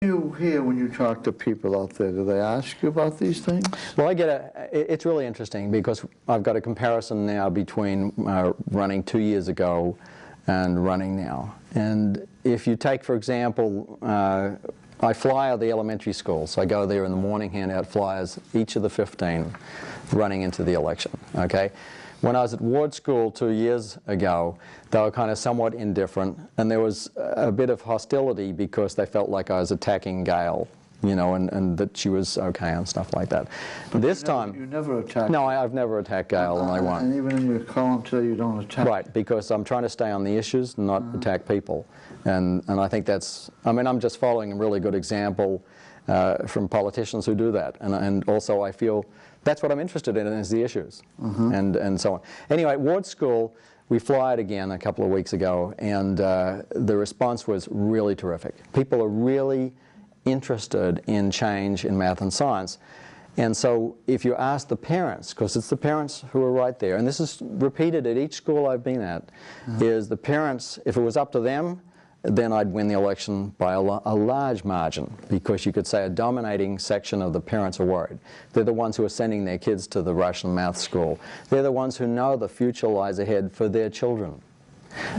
You hear when you talk to people out there, do they ask you about these things? Well, it's really interesting because I've got a comparison now between running 2 years ago and running now. And if you take, for example, I fly out the elementary schools. I go there in the morning, hand out flyers, each of the 15 running into the election, okay? When I was at Ward School 2 years ago, they were kind of somewhat indifferent, and there was a bit of hostility because they felt like I was attacking Gail, you know, and that she was okay and stuff like that. But this time... You never attacked... No, I've never attacked Gail, and I won't. And even in your column today, you don't attack... Right, because I'm trying to stay on the issues, not attack people. And I think that's... I mean, I'm just following a really good example from politicians who do that. And also I feel that's what I'm interested in is the issues and so on. Anyway, at Ward School, we fly it again a couple of weeks ago, and the response was really terrific. People are really interested in change in math and science. And so if you ask the parents, because it's the parents who are right there, and this is repeated at each school I've been at, is the parents, if it was up to them, then I'd win the election by a large margin, because you could say a dominating section of the parents are worried. They're the ones who are sending their kids to the Russian math school. They're the ones who know the future lies ahead for their children.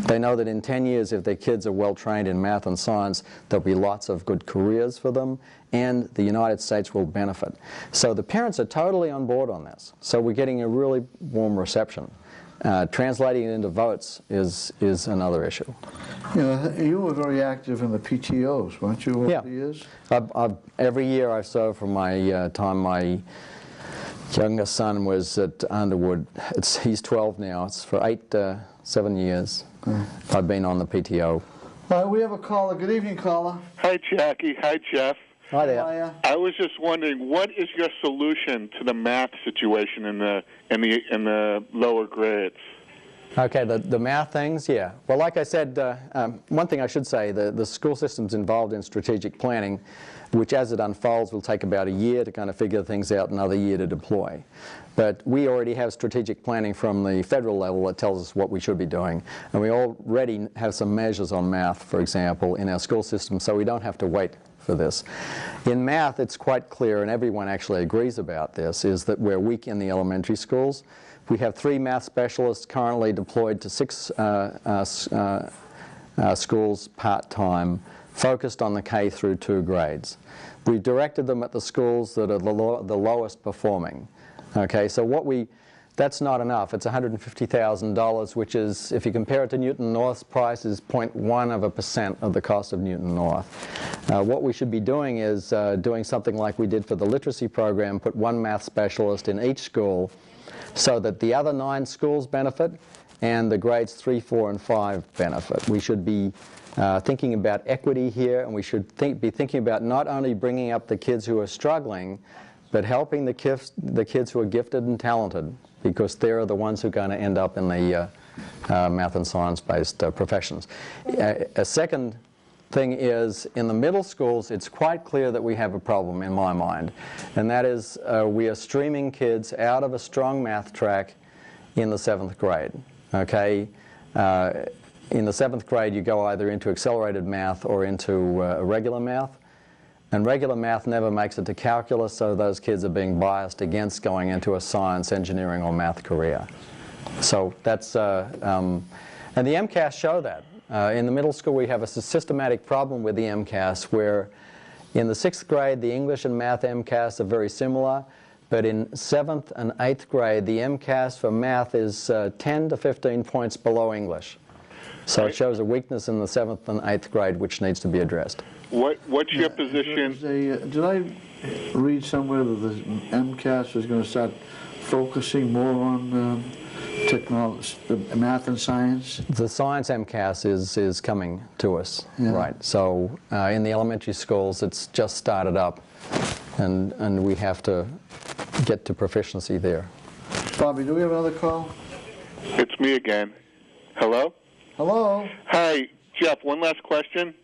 They know that in 10 years, if their kids are well trained in math and science, there'll be lots of good careers for them, and the United States will benefit. So the parents are totally on board on this. So we're getting a really warm reception. Translating it into votes is another issue. Yeah, you were very active in the PTOs, weren't you, over the years? Every year I served from my time my youngest son was at Underwood. He's 12 now. It's for 7 years. I've been on the PTO. All right, we have a caller. Good evening, caller. Hi, Jackie. Hi, Jeff. Hi there. I was just wondering, what is your solution to the math situation in the lower grades? Okay, the math things, yeah. Well, like I said, one thing I should say, the school system's involved in strategic planning, which as it unfolds will take about a year to kind of figure things out, another year to deploy. But we already have strategic planning from the federal level that tells us what we should be doing. And we already have some measures on math, for example, in our school system, so we don't have to wait for this. In math, it's quite clear, and everyone actually agrees about this, is that we're weak in the elementary schools. We have 3 math specialists currently deployed to 6 schools part-time, focused on the K through 2 grades. We've directed them at the schools that are the lowest performing. Okay, so that's not enough. It's $150,000, which is, if you compare it to Newton North's price, is 0.1% of the cost of Newton North. What we should be doing is doing something like we did for the literacy program, put 1 math specialist in each school so that the other 9 schools benefit and the grades 3, 4, and 5 benefit. We should be thinking about equity here, and we should be thinking about not only bringing up the kids who are struggling, but helping the kids who are gifted and talented, because they're the ones who are going to end up in the math and science-based professions. A second thing is, in the middle schools, it's quite clear that we have a problem in my mind, and that is we are streaming kids out of a strong math track in the 7th grade. Okay, in the 7th grade, you go either into accelerated math or into regular math. And regular math never makes it to calculus, so those kids are being biased against going into a science, engineering, or math career. So that's, and the MCAS show that. In the middle school, we have a systematic problem with the MCAS, where in the 6th grade, the English and math MCAS are very similar, but in 7th and 8th grade, the MCAS for math is 10 to 15 points below English. So it shows a weakness in the 7th and 8th grade, which needs to be addressed. What's your position? Did I read somewhere that the MCAS was going to start focusing more on technology, math and science? The science MCAS is coming to us, right? So in the elementary schools, it's just started up, and we have to get to proficiency there. Bobby, do we have another call? It's me again. Hello? Hello? Hi, Jeff, one last question.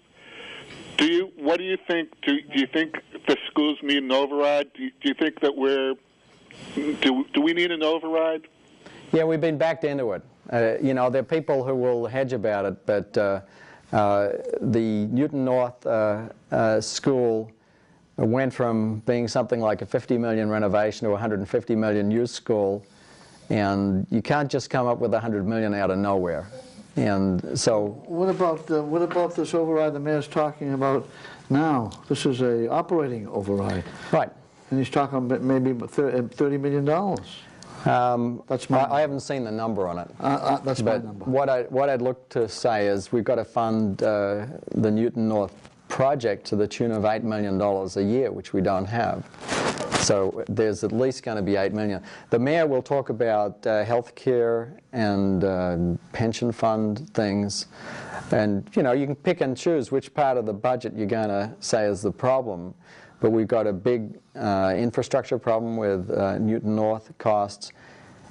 What do you think? Do you think the schools need an override? Do you think that do we need an override? Yeah, we've been backed into it. You know, there are people who will hedge about it, but the Newton North School went from being something like a 50 million renovation to a 150 million use school, and you can't just come up with 100 million out of nowhere. And so, what about this override the mayor's talking about now? This is a operating override, right? And he's talking about maybe $30 million. That's my. I haven't seen the number on it. That's but my number. What I'd look to say is we've got to fund the Newton North project to the tune of $8 million a year, which we don't have. So there's at least going to be $8 million. The mayor will talk about health care and pension fund things. And, you know, you can pick and choose which part of the budget you're going to say is the problem. But we've got a big infrastructure problem with Newton North costs,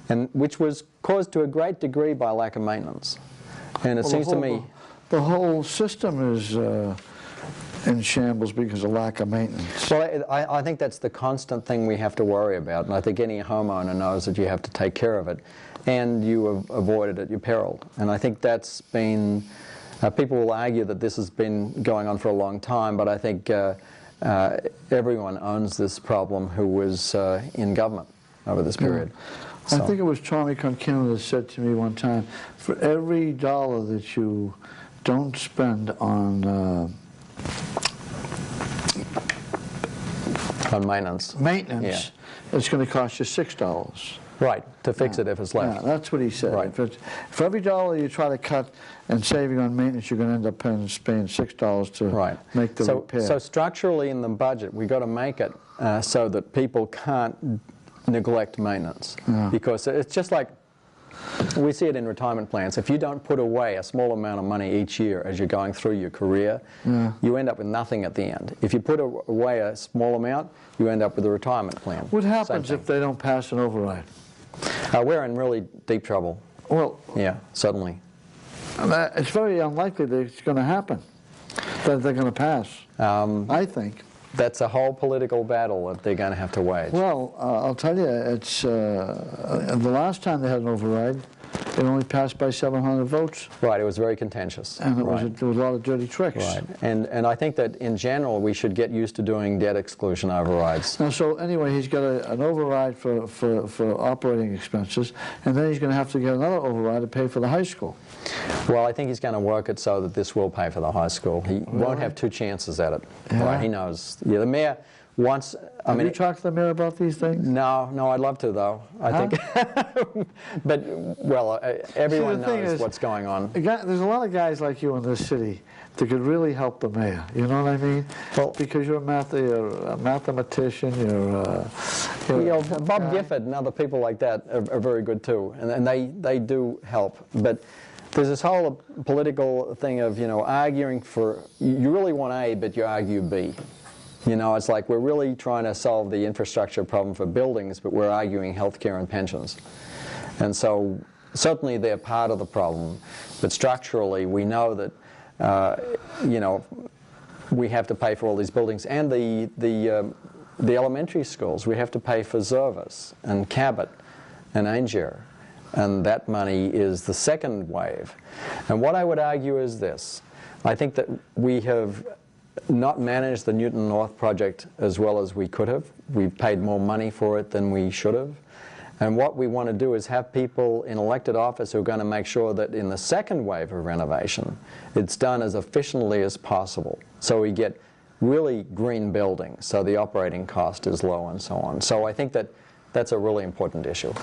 and which was caused to a great degree by lack of maintenance. And it seems to me... The whole system is in shambles because of lack of maintenance. Well, I think that's the constant thing we have to worry about, and I think any homeowner knows that you have to take care of it, and you avoid it at your peril. And I think that's been, people will argue that this has been going on for a long time, but I think everyone owns this problem who was in government over this period. I think it was Tommy Conkin that said to me one time, for every dollar that you don't spend on maintenance. Maintenance, it's going to cost you $6. Right, to fix it if it's left. Yeah, that's what he said. Right. For every dollar you try to cut and saving on maintenance, you're going to end up paying $6 to make the repair. So structurally in the budget, we've got to make it so that people can't neglect maintenance. Because it's just like, we see it in retirement plans. If you don't put away a small amount of money each year as you're going through your career, you end up with nothing at the end. If you put away a small amount, you end up with a retirement plan. What happens if they don't pass an override? We're in really deep trouble. Well, yeah, suddenly. It's very unlikely that it's going to happen, that they're going to pass, I think. That's a whole political battle that they're going to have to wage. Well, I'll tell you, it's the last time they had an override, it only passed by 700 votes. Right, it was very contentious. And there was a lot of dirty tricks. Right, and I think that in general we should get used to doing debt exclusion overrides. Now, so anyway, he's got an override for operating expenses, and then he's going to have to get another override to pay for the high school. Well, I think he's going to work it so that this will pay for the high school. He won't have two chances at it. Yeah. Right, he knows. Yeah, the mayor wants... Have you talked to the mayor about these things? No, I'd love to, though. I think... But, well, everyone knows what's going on. There's a lot of guys like you in this city that could really help the mayor, you know what I mean? Well, because you're a mathematician, Bob Gifford and other people like that are very good too, and they do help. But there's this whole political thing of, you know, arguing for, you really want A, but you argue B. You know, it's like we're really trying to solve the infrastructure problem for buildings, but we're arguing healthcare and pensions. And so certainly they're part of the problem, but structurally we know that, you know, we have to pay for all these buildings, and the elementary schools. We have to pay for Zervis and Cabot and Angier, and that money is the second wave. And what I would argue is this. I think that we have not managed the Newton North project as well as we could have. We've paid more money for it than we should have. And what we want to do is have people in elected office who are going to make sure that in the second wave of renovation, it's done as efficiently as possible. So we get really green buildings, so the operating cost is low and so on. So I think that that's a really important issue.